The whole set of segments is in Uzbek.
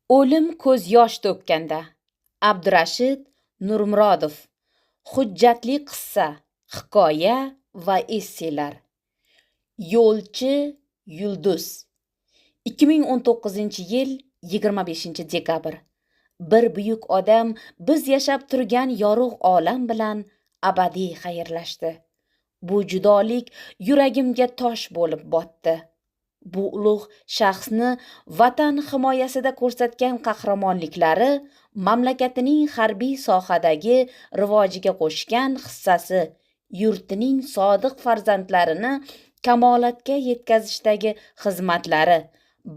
O'lim ko'z yosh to'kkanda. Abdurashid Nurmurodov. Hujjatli qissa, hikoya va esselar. Yo'lchi yulduz. 2019-yil 25-dekabr. Bir buyuk odam biz yashab turgan yorug' olam bilan abadiy xayrlashdi. Bu judolik yuragimga tosh bo'lib botdi. Bu ulug' shaxsni vatan himoyasida ko'rsatgan qahramonliklari mamlakatining harbiy sohadagi rivojiga qo'shgan hissasi, yurtining sodiq farzandlarini kamolatga yetkazishdagi xizmatlari,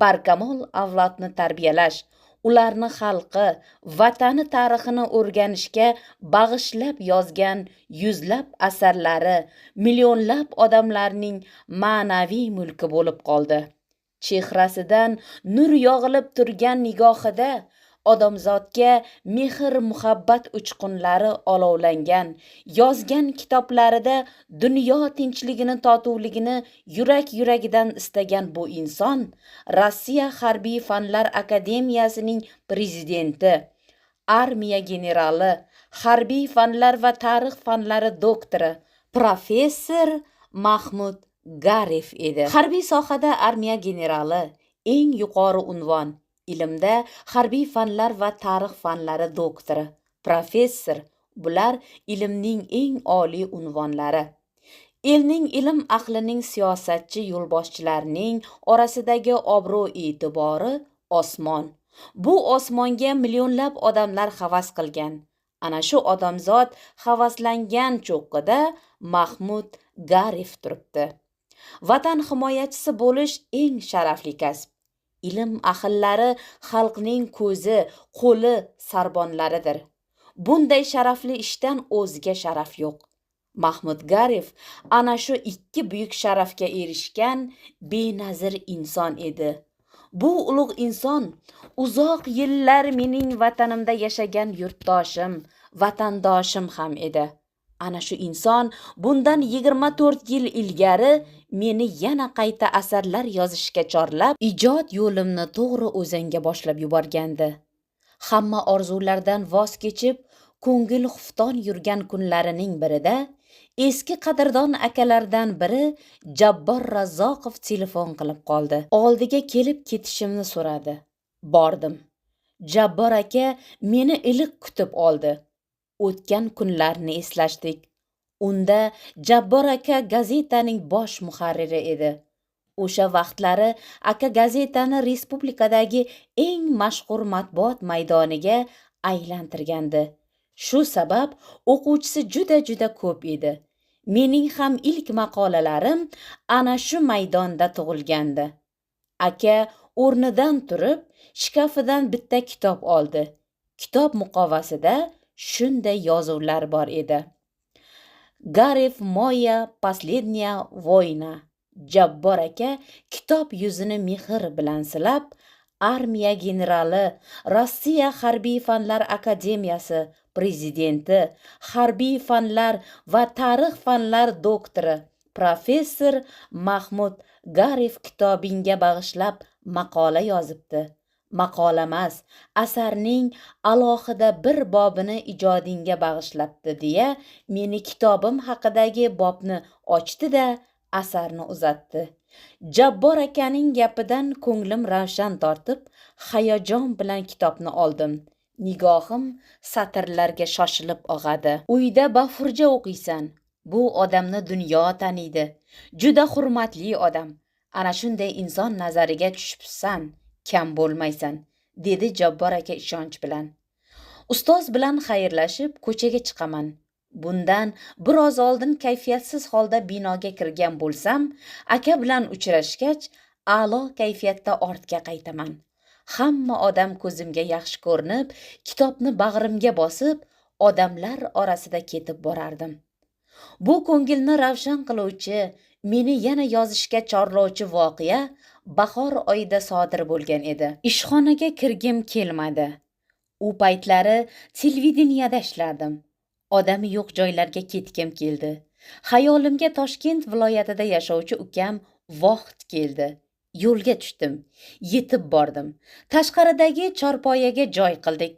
barkamol avlodni tarbiyalash, ularni xalqi, vatani tarixini o'rganishga bag'ishlab yozgan yuzlab asarlari millionlab odamlarning ma'naviy mulki bo'lib qoldi. Chehrasidan nur yog'ilib turgan nigohida odamzodga mehr muhabbat uchqunlari olovlangan, yozgan kitoblarida dunyo tinchligini, totuvligini yurak-yuragidan istagan bu inson Rossiya Harbiy Fanlar Akademiyasining prezidenti, armiya generali, harbiy fanlar va tarix fanlari doktori, professor Mahmud Garif edi. Harbiy sohada armiya generali eng yuqori unvon, ilmda harbiy fanlar va tarix fanlari doktori, professor, bular ilmning eng oliy unvonlari. Elning ilm ahlining siyosatchi yo'lboshchilarining orasidagi obro' e'tibori osmon. Bu osmonga millionlab odamlar havas qilgan. Ana shu odamzod havaslangan cho'qqida Mahmud Garif turibdi. Vatan himoyachisi bo'lish eng sharafli kasb. Ilm ahllari xalqning ko'zi, qo'li, sarbonlaridir. Bunday sharafli ishdan o'zga sharaf yo'q. Mahmud Garif ana shu ikki buyuk sharafga erishgan benazir inson edi. Bu ulug' inson uzoq yillar mening vatanimda yashagan yurtdoshim, vatandoshim ham edi. Ana shu inson bundan 24 yil ilgari meni yana qayta asarlar yozishga chorlab, ijod yo'limni to'g'ri o'zanga boshlab yuborgandi. Hamma orzulardan voz kechib, ko'ngil xufton yurgan kunlarining birida eski qadrdon akalardan biri Jabbor Razzoqov telefon qilib qoldi. Oldiga kelib ketishimni so'radi. Bordim. Jabbor aka meni iliq kutib oldi. O'tgan kunlarni eslashdik. Unda Jabbor aka gazetaning bosh muharriri edi. O'sha vaqtlari aka gazetani respublikadagi eng mashhur matbuot maydoniga aylantirgandi. Shu sabab o'quvchisi juda ko'p edi. Mening ham ilk maqolalarim ana shu maydonda tug'ilgandi. Aka o'rnidan turib, shkafidan bitta kitob oldi. Kitob muqovasida shunday yozuvlar bor edi. Garif Moya Последняя война. Jabbor aka kitob yuzini mehr bilan silab, armiya generali, Rossiya Harbiy Fanlar Akademiyasi prezidenti, harbiy fanlar va tarix fanlar doktori, professor Mahmud Garif kitobingga bag'ishlab maqola yozibdi. Maqola emas, asarning alohida bir bobini ijodingga bag'ishlabdi deya meni kitobim haqidagi bobni ochdi-da, asarni uzatdi. Jabbor akaning gapidan ko'nglim ravshan tortib, hayajon bilan kitobni oldim. Nigohim satrlarga shoshilib og'adi. Uyda bafurja o'qiysan. Bu odamni dunyo taniydi. Juda hurmatli odam. Ana shunday inson nazariga tushibsan, kam bo'lmaysan, dedi Jabbor aka ishonch bilan. Ustoz bilan xayrlashib ko'chaga chiqaman. Bundan biroz oldin kayfiyatsiz holda binoga kirgan bo'lsam, aka bilan uchrashgach, a'lo kayfiyatda ortga qaytaman. Hamma odam ko'zimga yaxshi ko'rinib, kitobni bag'rimga bosib, odamlar orasida ketib borardim. Bu ko'ngilni ravshan qiluvchi, meni yana yozishga chorlovchi voqea bahor oyida sodir bo'lgan edi. Ishxonaga kirgim kelmadi. U paytlari televideniyada ishlardim. Odami yo'q joylarga ketgim keldi. Xayolimga Toshkent viloyatida yashovchi ukam Vohid keldi. yo'lga tushdim. Yetib bordim. Tashqaridagi chorpoyaga joy qildik.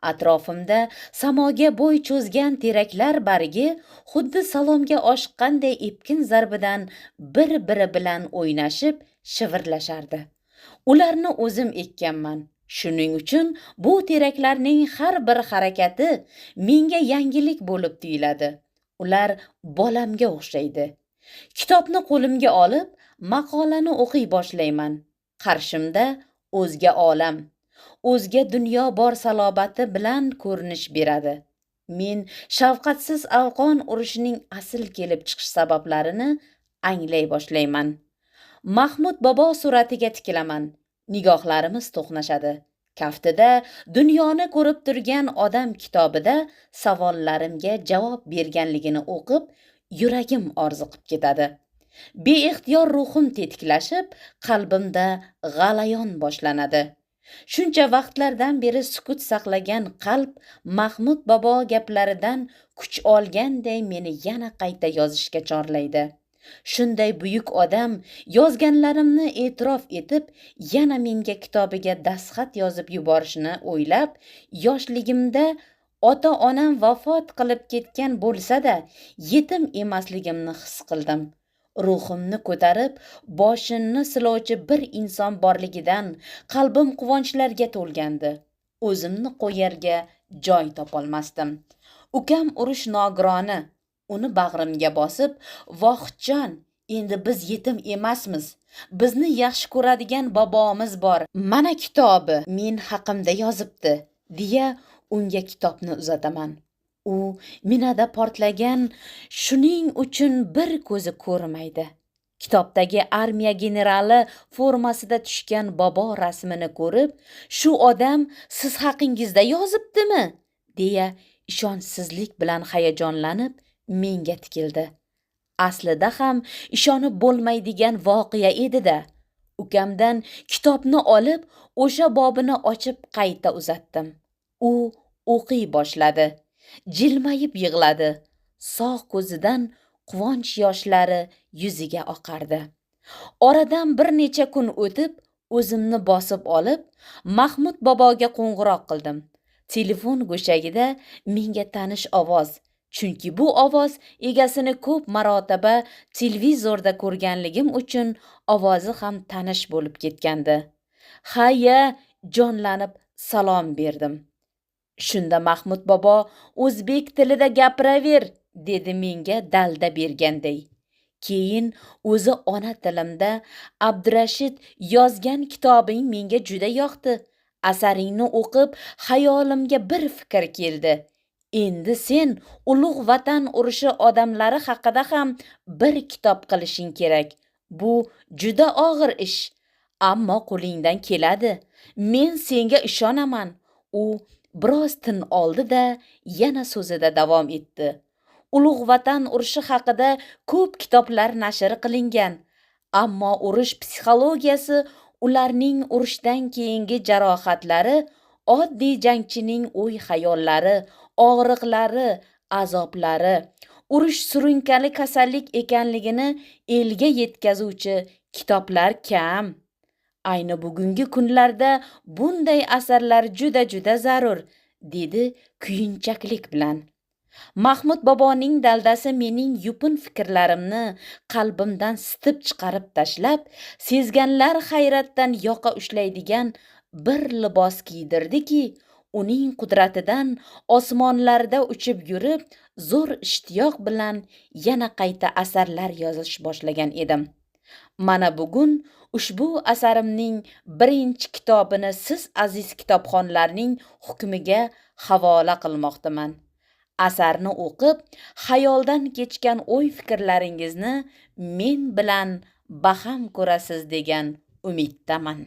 Atrofimda samoga bo'y cho'zgan teraklar bargi xuddi salomga oshiqqanday epkin zarbidan bir-biri bilan o'ynashib, shivirlashardi. Ularni o'zim ekkanman. Shuning uchun bu teraklarning har bir harakati menga yangilik bo'lib tuyuladi. Ular bolamga o'xshaydi. Kitobni qo'limga olib, maqolani o'qiy boshlayman. Qarshimda o'zga olam, o'zga dunyo bor salobati bilan ko'rinish beradi. Men shafqatsiz afg'on urushining asl kelib chiqish sabablarini anglay boshlayman. Mahmud bobo suratiga tikilaman. Nigohlarimiz to'qnashadi. Kaftida dunyoni ko'rib turgan odam kitobida savollarimga javob berganligini o'qib, yuragim orziqib ketadi. Beixtiyor ruhim tetiklashib, qalbimda g'alayon boshlanadi. Shuncha vaqtlardan beri sukut saqlagan qalb Mahmud bobo gaplaridan kuch olganday meni yana qayta yozishga chorlaydi. Shunday buyuk odam yozganlarimni e'tirof etib, yana menga kitobiga dastxat yozib yuborishini o'ylab, yoshligimda ota-onam vafot qilib ketgan bo'lsa-da, yetim emasligimni his qildim. Ruhimni ko'tarib, boshimni silovchi bir inson borligidan qalbim quvonchlarga to'lgandi. O'zimni qo'yarga joy topolmasdim. Ukam urush nogironi. Uni bag'rimga bosib, "Vohidjon, endi biz yetim emasmiz. Bizni yaxshi ko'radigan bobomiz bor. Mana kitobi men haqimda yozibdi", deya unga kitobni uzataman. U minada portlagan, shuning uchun bir ko'zi ko'rmaydi. Kitobdagi armiya generali formasida tushgan bobo rasmini ko'rib, "Shu odam siz haqingizda yozibdimi?" deya ishonchsizlik bilan hayajonlanib menga tikildi. Aslida ham ishonib bo'lmaydigan voqea edi-da. Ukamdan kitobni olib, o'sha bobini ochib qayta uzatdim. U o'qiy boshladi. Jilmayib yig'ladi. Sog' ko'zidan quvonch yoshlari yuziga oqardi. Oradan bir necha kun o'tib, o'zimni bosib olib, Mahmud boboga qo'ng'iroq qildim. Telefon go'shagida menga tanish ovoz. Chunki bu ovoz egasini ko'p marotaba televizorda ko'rganligim uchun ovozi ham tanish bo'lib ketgandi. "Hayya", jonlanib salom berdim. Shunda Mahmud bobo o'zbek tilida gapiraver, dedi menga dalda berganday. Keyin o'zi ona tilimda Abdurashid yozgan kitobing menga juda yoqdi. Asaringni o'qib xayolimga bir fikr keldi. Endi sen ulug' vatan urushi odamlari haqida ham bir kitob qilishing kerak. Bu juda og'ir ish, ammo qo'lingdan keladi. Men senga ishonaman. U biroz tin oldi-da, yana so'zida davom etdi. Ulug' vatan urushi haqida ko'p kitoblar nashr qilingan, ammo urush psixologiyasi, ularning urushdan keyingi jarohatlari, oddiy jangchining o'y-xayollari, og'riqlari, azoblari, urush surunkali kasallik ekanligini elga yetkazuvchi kitoblar kam. Ayni bugungi kunlarda bunday asarlar juda zarur, dedi kuyunchaklik bilan. Mahmud boboning daldasi mening yupun fikrlarimni qalbimdan sitib chiqarib tashlab, sezganlar hayratdan yoqa ushlaydigan bir libos kiydirdiki, uning qudratidan osmonlarda uchib yurib, zo'r ishtiyoq bilan yana qayta asarlar yozish boshlagan edim. Mana bugun ushbu asarimning birinchi kitobini siz aziz kitobxonlarning hukmiga havola qilmoqdaman. Asarni o'qib, xayoldan kechgan o'y-fikrlaringizni men bilan baham ko'rasiz degan umiddaman.